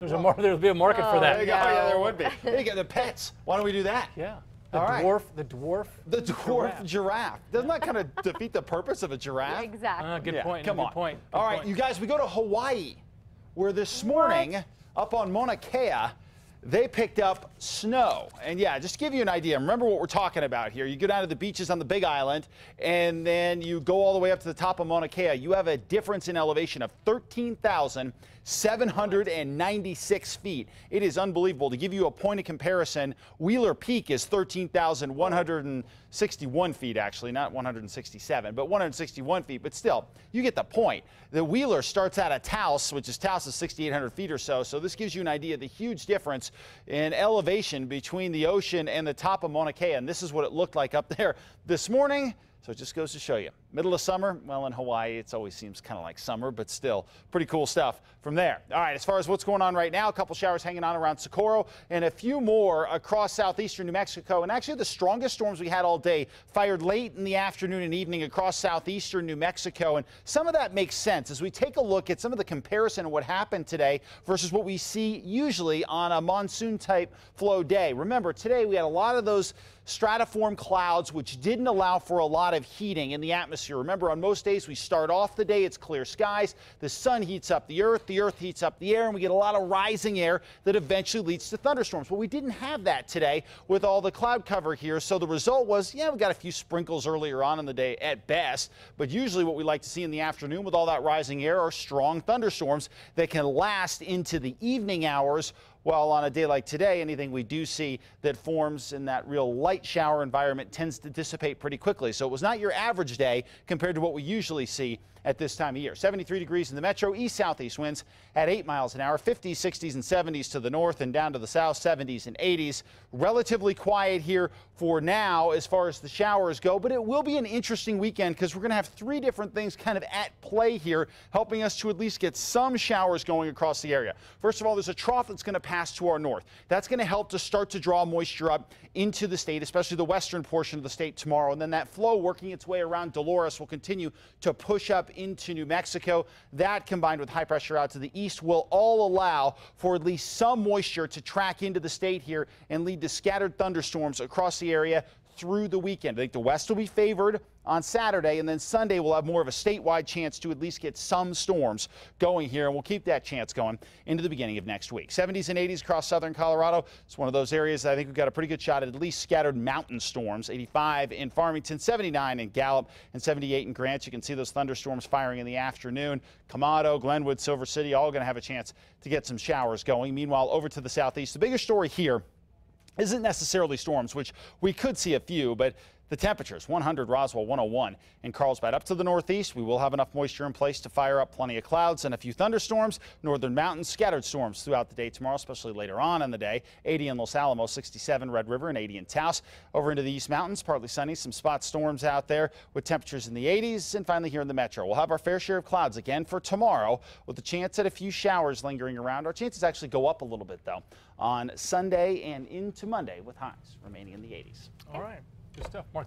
There'll be a market for that. There you go. No. Yeah, there would be. There you go. The pets. Why don't we do that? Yeah. All right. The dwarf giraffe. Doesn't that kind of defeat the purpose of a giraffe? Exactly. Good point. Come Good on. point. All right, you guys, we go to Hawaii, where this morning up on Mauna Kea, they picked up snow. And yeah, just to give you an idea, remember what we're talking about here. You go down to the beaches on the Big Island, and then you go all the way up to the top of Mauna Kea. You have a difference in elevation of 13,796 feet. It is unbelievable. To give you a point of comparison, Wheeler Peak is 13,161 feet, actually, not 167, but 161 feet. But still, you get the point. The Wheeler starts out at Taos, which is 6,800 feet or so. So this gives you an idea of the huge difference in elevation between the ocean and the top of Mauna Kea. And this is what it looked like up there this morning. So it just goes to show you. Middle of summer, well, in Hawaii, it always seems kind of like summer, but still pretty cool stuff from there. All right, as far as what's going on right now, a couple showers hanging on around Socorro and a few more across southeastern New Mexico. And actually the strongest storms we had all day fired late in the afternoon and evening across southeastern New Mexico. And some of that makes sense as we take a look at some of the comparison of what happened today versus what we see usually on a monsoon type flow day. Remember, today we had a lot of those stratiform clouds, which didn't allow for a lot of heating in the atmosphere. Remember, on most days we start off the day, it's clear skies, the sun heats up the earth heats up the air, and we get a lot of rising air that eventually leads to thunderstorms. But we didn't have that today with all the cloud cover here, so the result was, yeah, we got a few sprinkles earlier on in the day at best, but usually what we like to see in the afternoon with all that rising air are strong thunderstorms that can last into the evening hours. Well, on a day like today, anything we do see that forms in that real light shower environment tends to dissipate pretty quickly. So it was not your average day compared to what we usually see at this time of year. 73 degrees in the metro, east-southeast winds at 8 miles an hour, 50s, 60s, and 70s to the north and down to the south, 70s and 80s. Relatively quiet here for now as far as the showers go, but it will be an interesting weekend because we're going to have three different things kind of at play here, helping us to at least get some showers going across the area. First of all, there's a trough that's going to pass to our north. That's going to help to start to draw moisture up into the state, especially the western portion of the state tomorrow. And then that flow working its way around Dolores will continue to push up into New Mexico. That combined with high pressure out to the east will all allow for at least some moisture to track into the state here and lead to scattered thunderstorms across the area through the weekend. I think the west will be favored on Saturday, and then Sunday we'll have more of a statewide chance to at least get some storms going here, and we'll keep that chance going into the beginning of next week. 70s and 80s across southern Colorado. It's one of those areas that I think we've got a pretty good shot at least scattered mountain storms. 85 in Farmington, 79 in Gallup, and 78 in Grant. You can see those thunderstorms firing in the afternoon. Camado, Glenwood, Silver City, all going to have a chance to get some showers going. Meanwhile, over to the southeast, the bigger story here isn't necessarily storms, which we could see a few, but the temperatures, 100 Roswell, 101 in Carlsbad. Up to the northeast, we will have enough moisture in place to fire up plenty of clouds and a few thunderstorms. Northern mountains, scattered storms throughout the day tomorrow, especially later on in the day. 80 in Los Alamos, 67 Red River, and 80 in Taos. Over into the East Mountains, partly sunny, some spot storms out there with temperatures in the 80s. And finally here in the metro, we'll have our fair share of clouds again for tomorrow with a chance at a few showers lingering around. Our chances actually go up a little bit, though, on Sunday and into Monday with highs remaining in the 80s. All right. Good stuff, Mark.